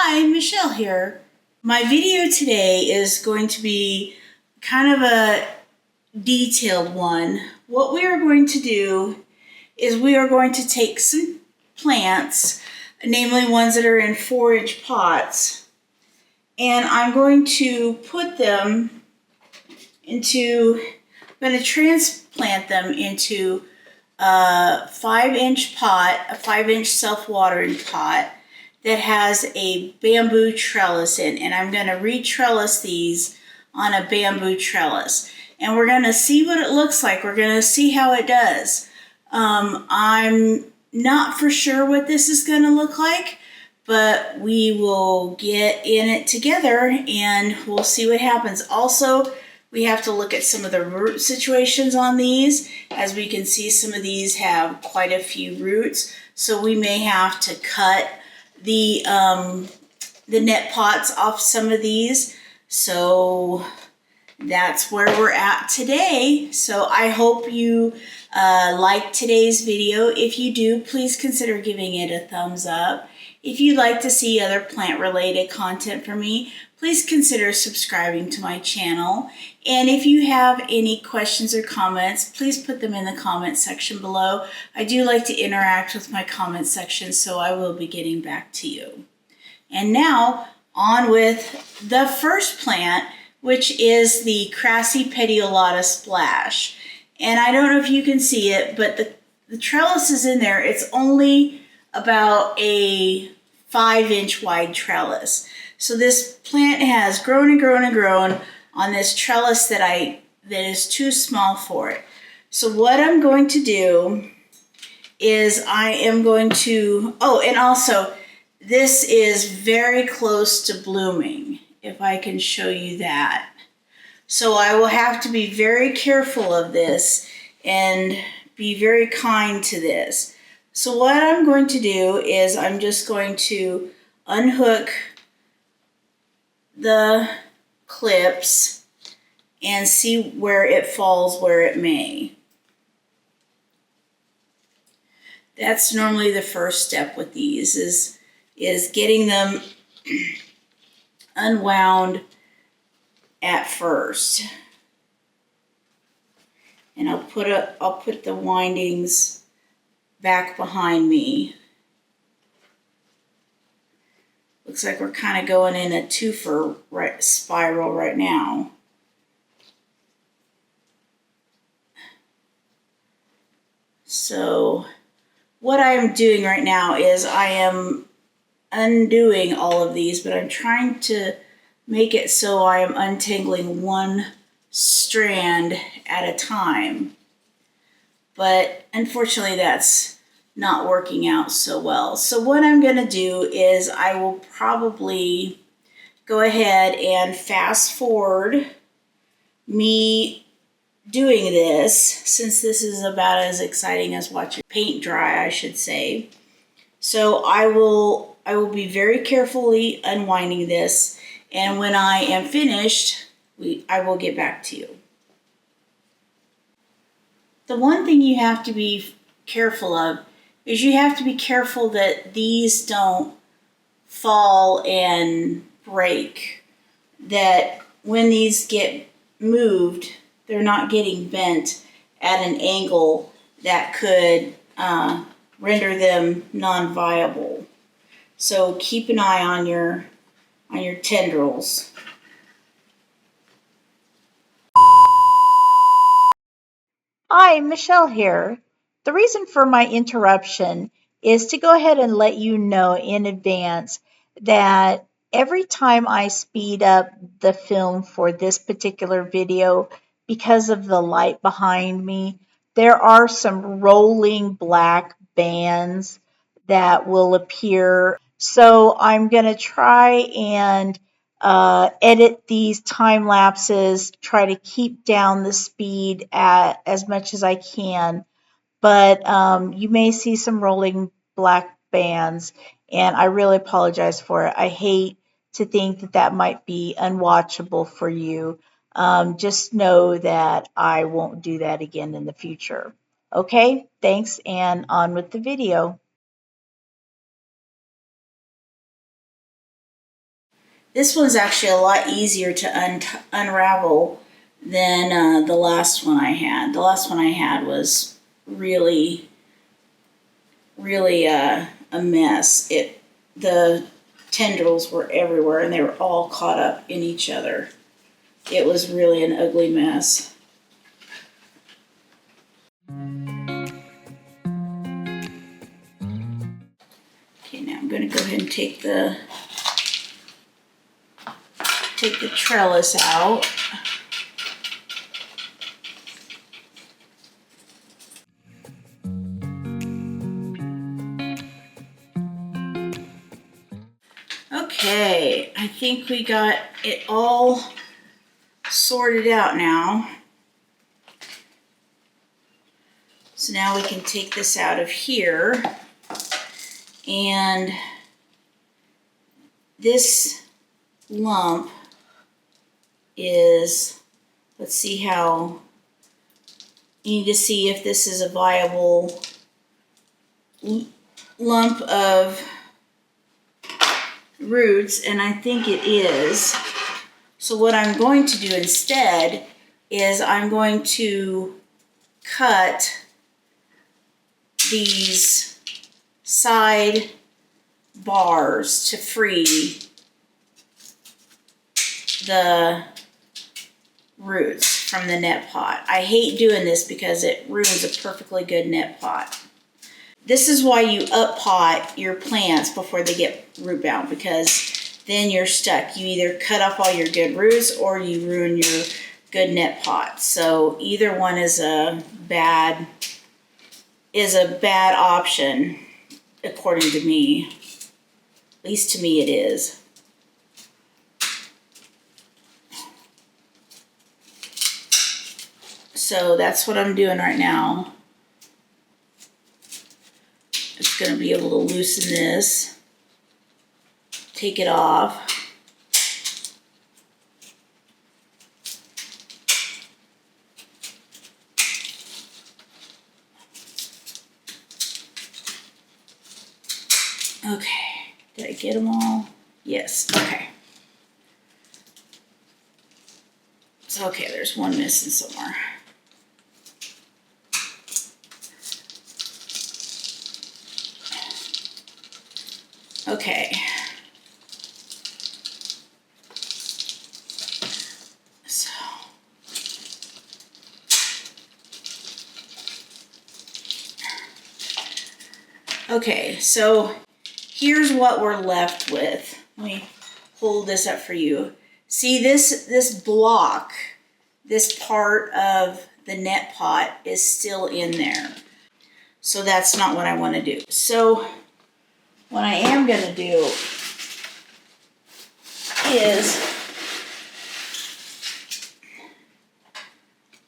Hi, Michelle here. My video today is going to be kind of a detailed one. What we are going to do is we are going to take some plants, namely ones that are in 4-inch pots, and I'm going to put them into, I'm going to transplant them into a 5-inch pot, a 5-inch self-watering pot that has a bamboo trellis in, and I'm going to re-trellis these on a bamboo trellis. And we're going to see what it looks like. We're going to see how it does. I'm not for sure what this is going to look like, but we will get in it together and we'll see what happens. Also, we have to look at some of the root situations on these. As we can see, some of these have quite a few roots, so we may have to cut the net pots off some of these. So that's where we're at today. So I hope you like today's video. If you do, please consider giving it a thumbs up. If you'd like to see other plant related content from me, please consider subscribing to my channel. And if you have any questions or comments, please put them in the comment section below. I do like to interact with my comment section, so I will be getting back to you. And now on with the first plant, which is the crassipetiolata splash. And I don't know if you can see it, but the trellis is in there. It's only about a 5-inch wide trellis. So this plant has grown and grown and grown on this trellis that is too small for it. So what I'm going to do is I am going to, oh, and also this is very close to blooming, if I can show you that. So I will have to be very careful of this and be very kind to this. So what I'm going to do is I'm just going to unhook the clips and see where it falls where it may. That's normally the first step with these is getting them unwound at first. And I'll put the windings back behind me. Looks like we're kind of going in a twofer spiral right now. So what I am doing right now is I am undoing all of these, but I'm trying to make it so I am untangling one strand at a time. But unfortunately that's not working out so well. So what I'm going to do is I will probably go ahead and fast forward me doing this, since this is about as exciting as watching paint dry, I should say. So I will be very carefully unwinding this, and when I am finished, I will get back to you. The one thing you have to be careful of is you have to be careful that these don't fall and break, that when these get moved, they're not getting bent at an angle that could render them non-viable. So keep an eye on your tendrils. Hi, Michelle here. The reason for my interruption is to go ahead and let you know in advance that every time I speed up the film for this particular video, because of the light behind me, there are some rolling black bands that will appear. So I'm going to try and edit these time lapses, try to keep down the speed at as much as I can. But you may see some rolling black bands, and I really apologize for it. I hate to think that that might be unwatchable for you. Just know that I won't do that again in the future. Okay, thanks, and on with the video. This one's actually a lot easier to unravel than the last one I had. The last one I had was really a mess. The tendrils were everywhere and they were all caught up in each other. It was really an ugly mess. Okay, now I'm going to go ahead and take the trellis out. Okay, I think we got it all sorted out now. So now we can take this out of here, and this lump is, let's see how, you need to see if this is a viable lump of roots, and I think it is. So what I'm going to do instead is I'm going to cut these side bars to free the roots from the net pot. I hate doing this because it ruins a perfectly good net pot. This is why you up pot your plants before they get root bound, because then you're stuck. You either cut off all your good roots or you ruin your good net pot. So either one is a bad option, according to me. At least to me it is. So that's what I'm doing right now. Just going to be able to loosen this, take it off. Okay, did I get them all? Yes, okay. So, okay, there's one missing somewhere. Okay. So. Okay, so here's what we're left with. Let me hold this up for you. See this block, this part of the net pot is still in there. So that's not what I want to do. So what I am going to do is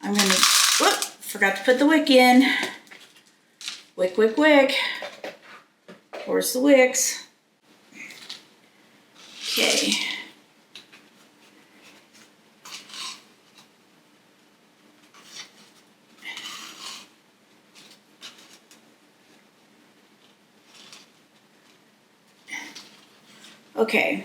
I'm going to, whoop, forgot to put the wick in. Wick, wick, wick. Where's the wicks? Okay. Okay.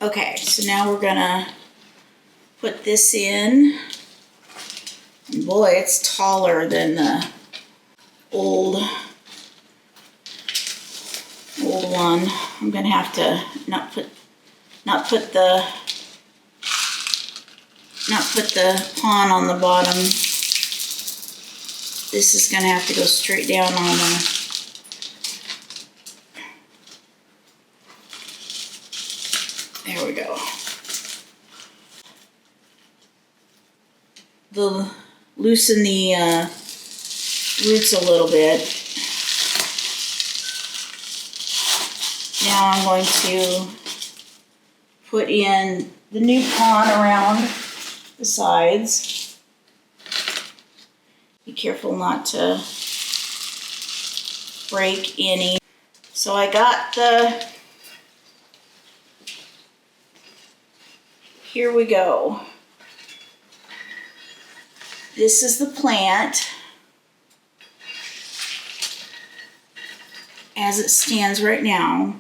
Okay, so now we're gonna put this in. And boy, it's taller than the old one. I'm gonna have to not put the pawn on the bottom. This is gonna have to go straight down on there we go. Loosen the roots a little bit. Now I'm going to put in the new pawn around the sides. Be careful not to break any. So I got here we go. This is the plant. as it stands right now.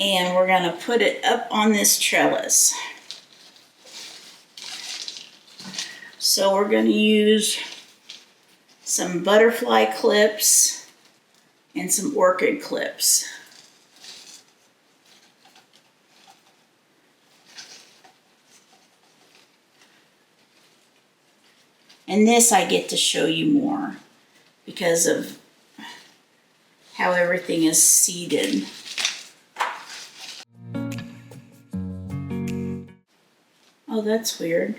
And we're going to put it up on this trellis. So we're going to use some butterfly clips and some orchid clips. And this I get to show you more because of how everything is seated. Oh, that's weird.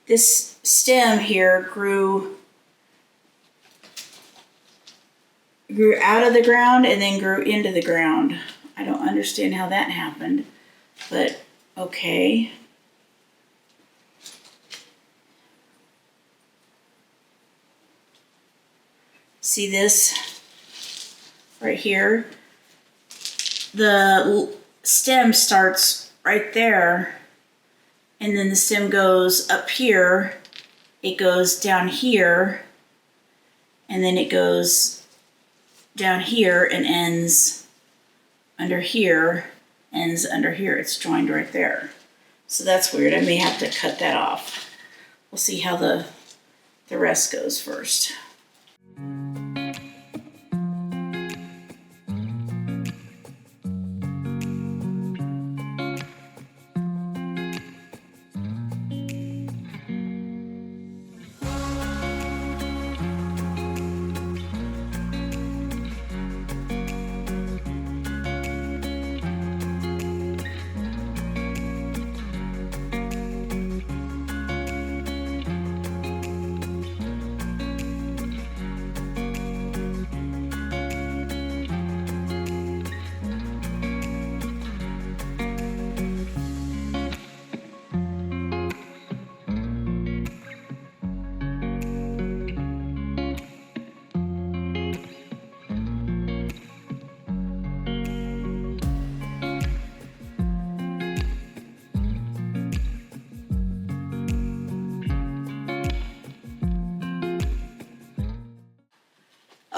This stem here grew out of the ground and then grew into the ground. I don't understand how that happened, but okay. See this right here? The stem starts right there, and then the stem goes up here, it goes down here, and then it goes down here and ends under here, ends under here. It's joined right there. So that's weird. I may have to cut that off. We'll see how the rest goes first.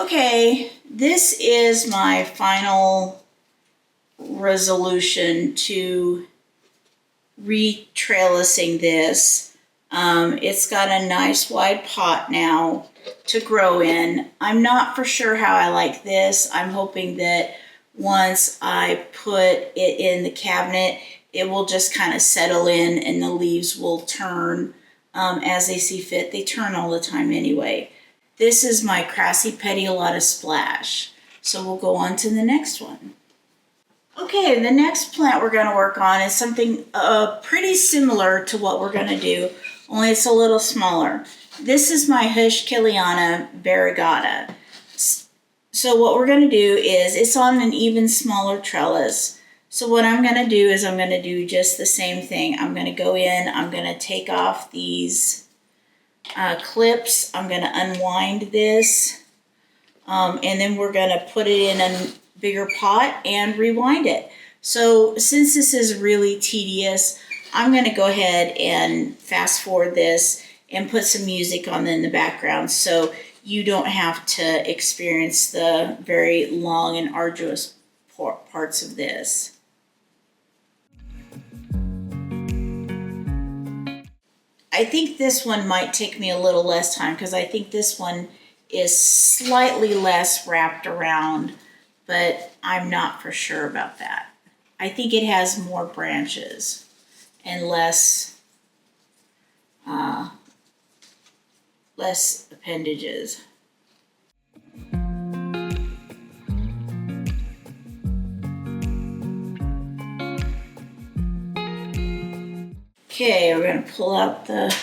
Okay, this is my final resolution to re-trellising this. It's got a nice wide pot now to grow in. I'm not for sure how I like this. I'm hoping that once I put it in the cabinet, it will just kind of settle in and the leaves will turn as they see fit. They turn all the time anyway. This is my crassipetiolata splash. So we'll go on to the next one. Okay, the next plant we're going to work on is something pretty similar to what we're going to do, only it's a little smaller. This is my heuschkeliana variegata. So what we're going to do is, it's on an even smaller trellis. So what I'm going to do is I'm going to do just the same thing. I'm going to go in, I'm going to take off these clips, I'm going to unwind this, and then we're going to put it in a bigger pot and rewind it. So since this is really tedious, I'm going to go ahead and fast forward this and put some music on in the background so you don't have to experience the very long and arduous parts of this. I think this one might take me a little less time because I think this one is slightly less wrapped around, but I'm not for sure about that. I think it has more branches and less appendages. Okay, we're going to pull out the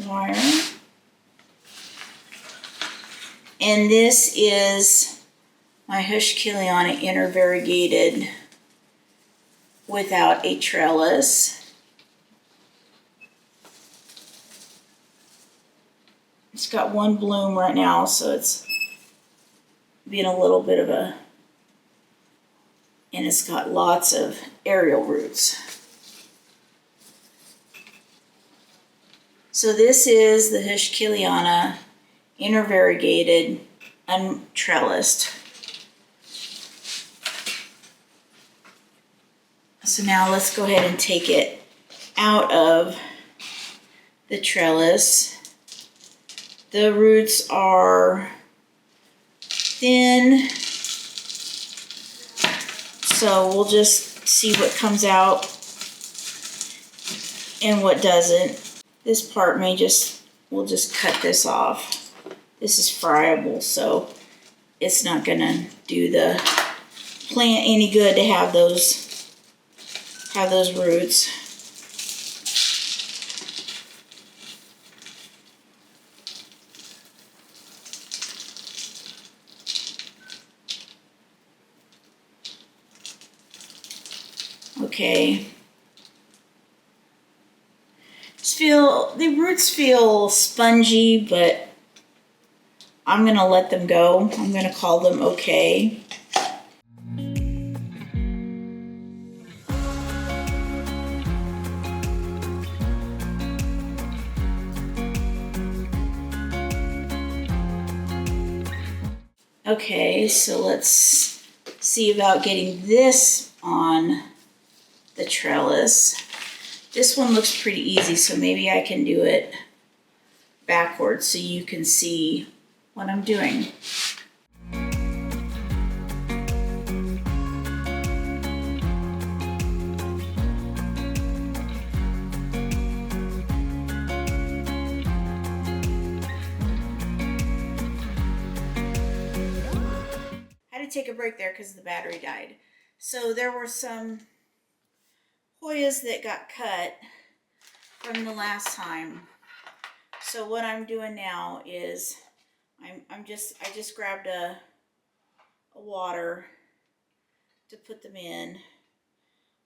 wire. And this is my heuschkeliana inner variegated without a trellis. It's got one bloom right now, so it's being a little bit of a and it's got lots of aerial roots. So this is the heuschkeliana, intervariegated, untrellised. So now let's go ahead and take it out of the trellis. The roots are thin, so we'll just see what comes out and what doesn't. This part we'll just cut this off. This is friable, so it's not gonna do the plant any good to have those roots. Okay. The roots feel spongy, but I'm gonna let them go. I'm gonna call them okay. Okay, so let's see about getting this on the trellis. This one looks pretty easy, so maybe I can do it backwards so you can see what I'm doing. I had to take a break there because the battery died. So there were some Hoyas that got cut from the last time. So what I'm doing now is I just grabbed a water to put them in.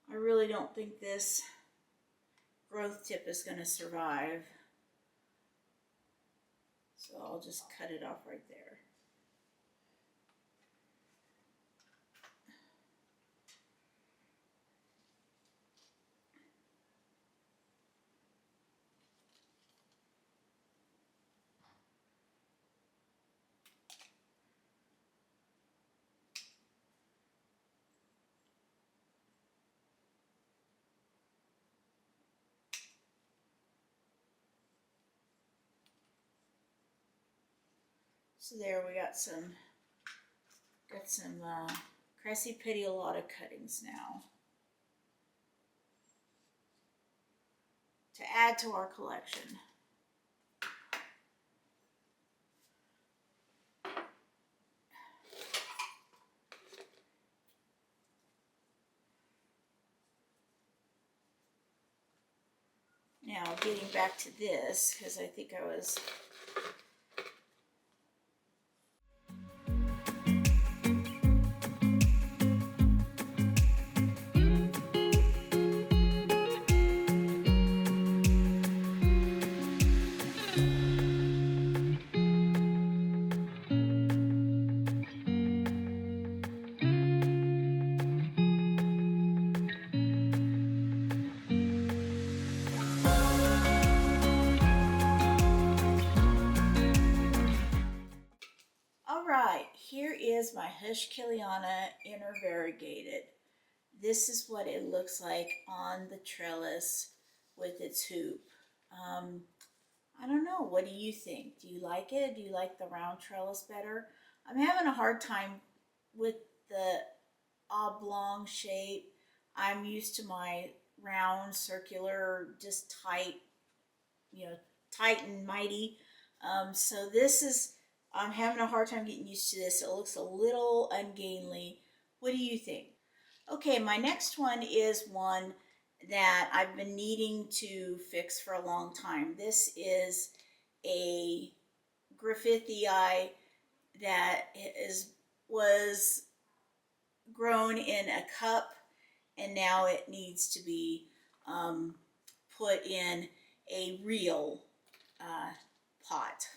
I really don't think this growth tip is going to survive. So I'll just cut it off right there. So there we got some crassipetiolata cuttings now to add to our collection. Now getting back to this, because I think I was here is my heuschkeliana intervariegated. This is what it looks like on the trellis with its hoop. I don't know, what do you think? Do you like it? Do you like the round trellis better? I'm having a hard time with the oblong shape. I'm used to my round, circular, just tight, tight and mighty. So I'm having a hard time getting used to this. It looks a little ungainly. What do you think? Okay, my next one is one that I've been needing to fix for a long time. This is a griffithii that was grown in a cup, and now it needs to be put in a real pot.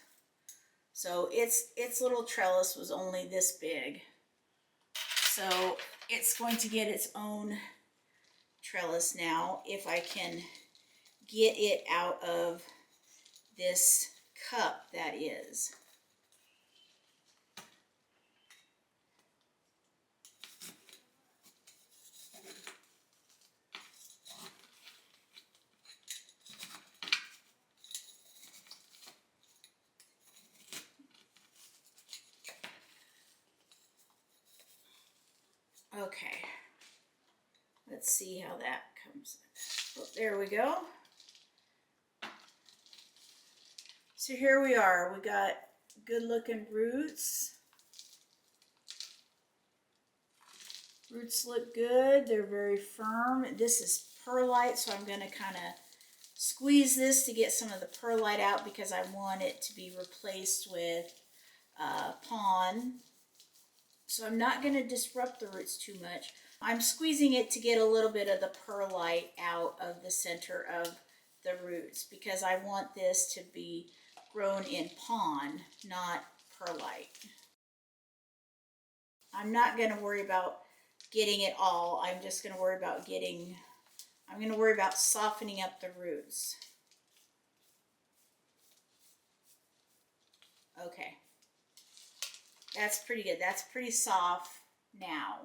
So its little trellis was only this big. So So it's going to get its own trellis now if I can get it out of this cup that is. Okay, let's see how that comes. Oh, there we go. So here we are. We got good looking roots. Roots look good. They're very firm. This is perlite, so I'm going to kind of squeeze this to get some of the perlite out because I want it to be replaced with pon. So I'm not going to disrupt the roots too much. I'm squeezing it to get a little bit of the perlite out of the center of the roots because I want this to be grown in pon, not perlite. I'm not going to worry about getting it all. I'm just going to worry about I'm going to worry about softening up the roots. Okay. That's pretty good. That's pretty soft now.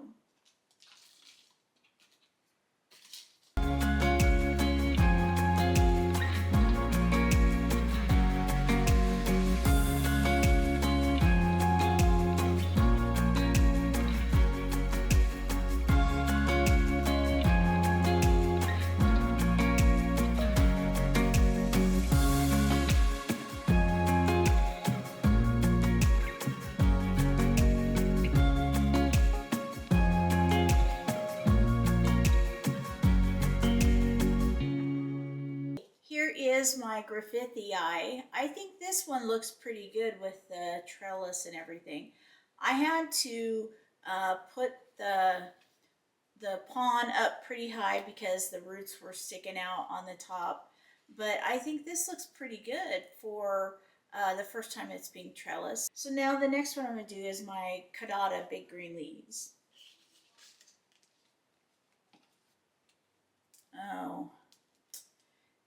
Here is my griffithii. I think this one looks pretty good with the trellis and everything. I had to put the pon up pretty high because the roots were sticking out on the top. But I think this looks pretty good for the first time it's being trellised. So now the next one I'm going to do is my caudata big green leaves. Oh,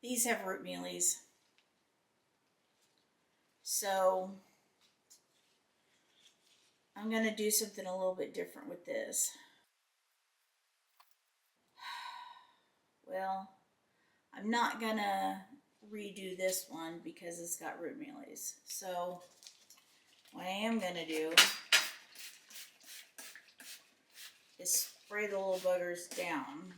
these have root mealies. So I'm going to do something a little bit different with this. Well, I'm not going to redo this one because it's got root mealies. So what I am going to do is spray the little buggers down.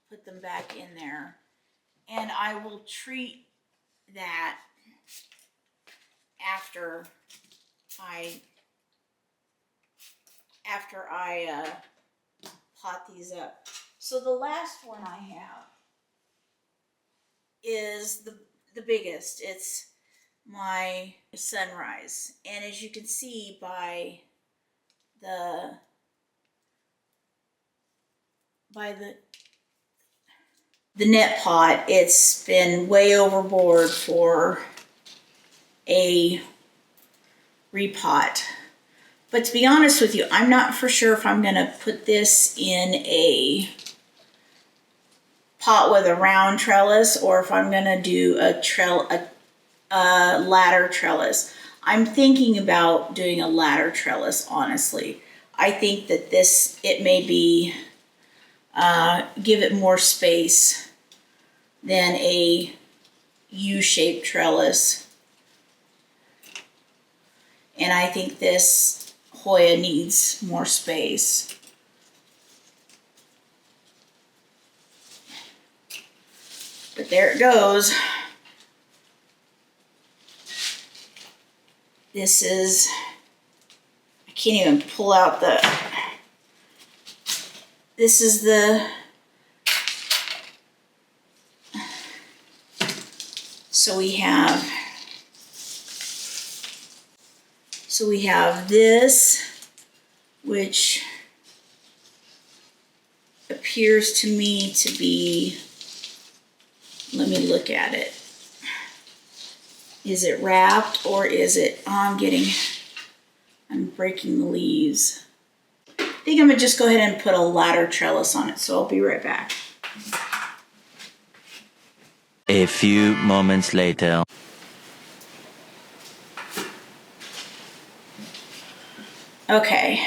Put them back in there. And I will treat that after I pot these up. So the last one I have is the biggest. It's my sunrise. And as you can see by the net pot, it's been way overboard for a repot. But to be honest with you, I'm not for sure if I'm going to put this in a pot with a round trellis or if I'm going to do a ladder trellis. I'm thinking about doing a ladder trellis, honestly. I think that it may be, give it more space than a U-shaped trellis. And I think this Hoya needs more space. But there it goes. This is, I can't even pull out this is so we have this, which appears to me to be, let me look at it. Is it wrapped or is it, I'm breaking the leaves. I think I'm gonna just go ahead and put a ladder trellis on it, so I'll be right back. A few moments later. Okay.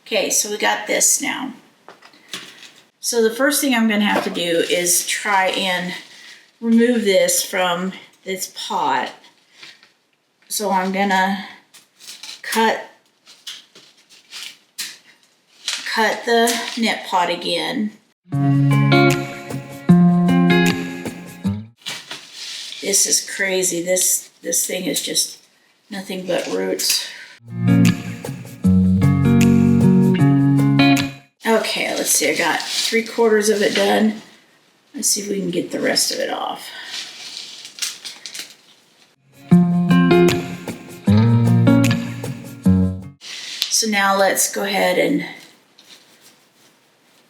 Okay, so we got this now. So the first thing I'm gonna have to do is try and remove this from this pot. So I'm gonna cut the knit pot again. This is crazy. This thing is just nothing but roots. Okay, let's see, I got 3/4 of it done. Let's see if we can get the rest of it off. So now let's go ahead and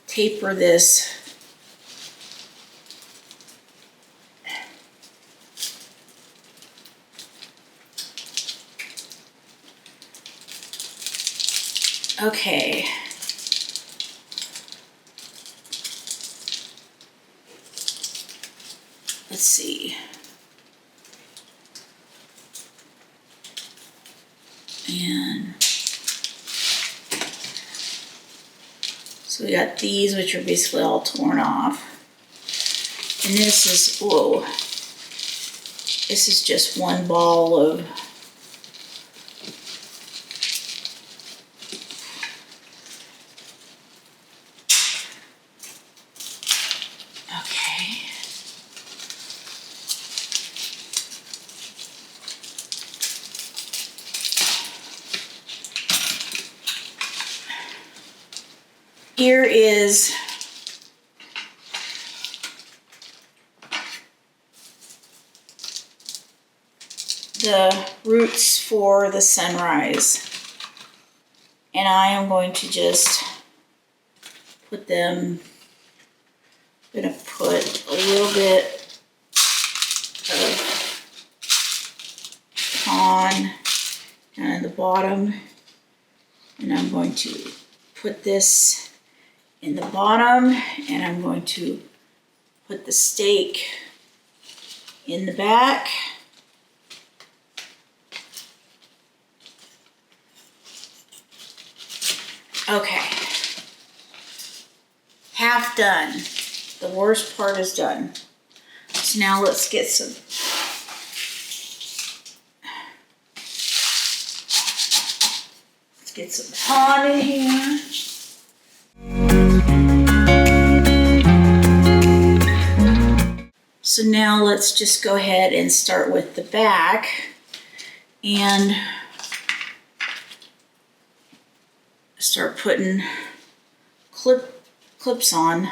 taper this. Okay. Let's see. And so we got these, which are basically all torn off. And this is, whoa. This is just one ball of here is the roots for the sunrise. And I am going to just put them, I'm going to put a little bit of on down at the bottom. And I'm going to put this in the bottom, and I'm going to put the stake in the back. Okay, half done. The worst part is done. So now let's get some pond in here. So now let's just go ahead and start with the back and start putting clips on.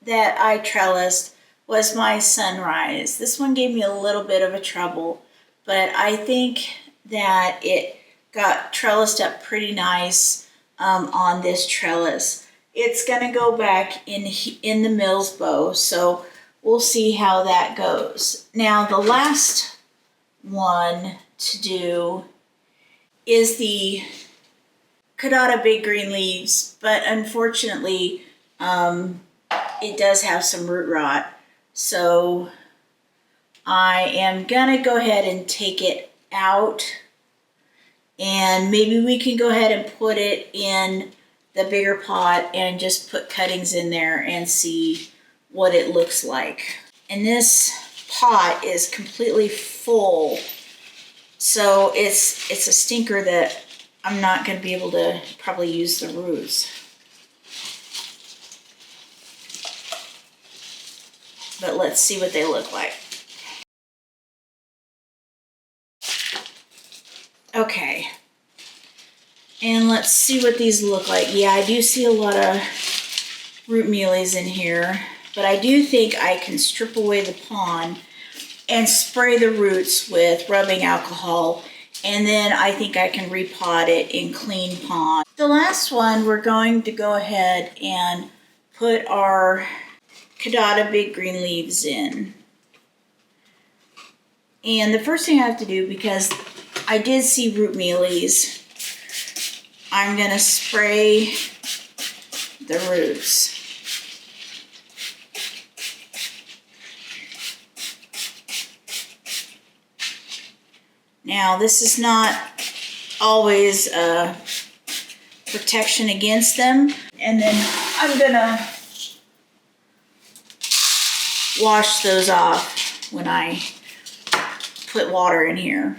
That I trellised was my sunrise. This one gave me a little bit of a trouble, but I think that it got trellised up pretty nice on this trellis. It's gonna go back in the Mealies bow, so we'll see how that goes. Now the last one to do is the caudata big green leaves, but unfortunately it does have some root rot. So I am gonna go ahead and take it out, and maybe we can go ahead and put it in the bigger pot and just put cuttings in there and see what it looks like. And this pot is completely full, so it's a stinker that I'm not going to be able to probably use the roots. But let's see what they look like. Okay, and let's see what these look like. Yeah, I do see a lot of root mealies in here, but I do think I can strip away the pon and spray the roots with rubbing alcohol, and then I think I can repot it in clean pond. The last one, we're going to go ahead and put our caudata big green leaves in. And the first thing I have to do, because I did see root mealies, I'm gonna spray the roots. Now, this is not always a protection against them. And then I'm gonna wash those off when I put water in here.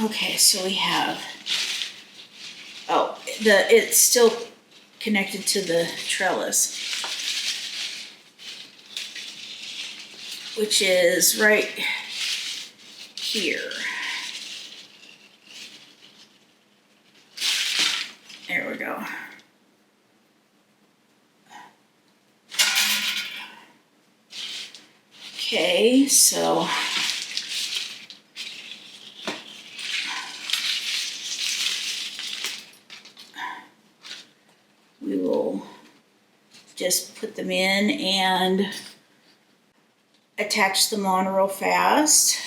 Okay, so we have, it's still connected to the trellis, which is right here. There we go. Okay, so we will just put them in and attach them on real fast.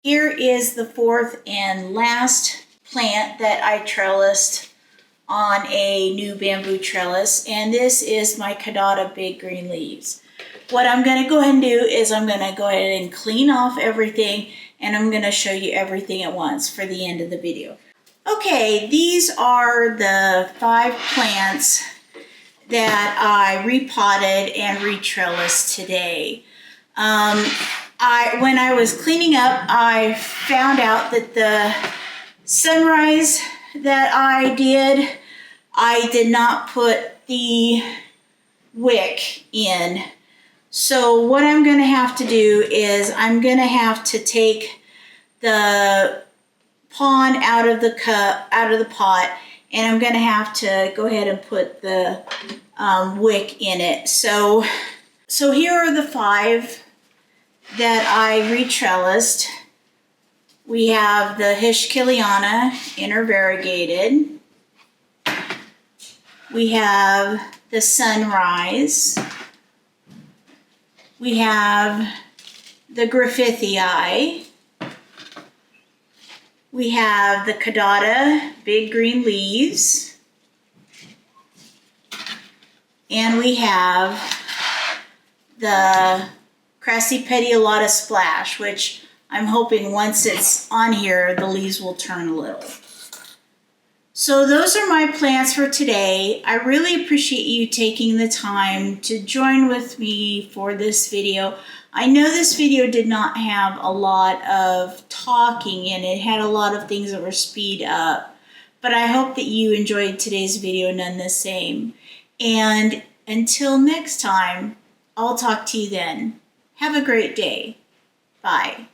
Here is the fourth and last plant that I trellised on a new bamboo trellis, and this is my caudata big green leaves. What I'm going to go ahead and do is I'm going to go ahead and clean off everything, and I'm going to show you everything at once for the end of the video. Okay, these are the 5 plants that I repotted and re-trellised today. When I was cleaning up, I found out that the sunrise that I did not put the wick in. So what I'm going to have to do is I'm going to have to take the pon out of the pot, and I'm going to have to go ahead and put the wick in it. So here are the 5 that I re-trellised. We have the heuschkeliana variegated. We have the sunrise. We have the griffithii. We have the caudata big green leaves. And we have the crassipetiolata splash, which I'm hoping once it's on here, the leaves will turn a little. So those are my plants for today. I really appreciate you taking the time to join with me for this video. I know this video did not have a lot of talking in it. It had a lot of things that were speed up, but I hope that you enjoyed today's video none the same. And until next time, I'll talk to you then. Have a great day. Bye.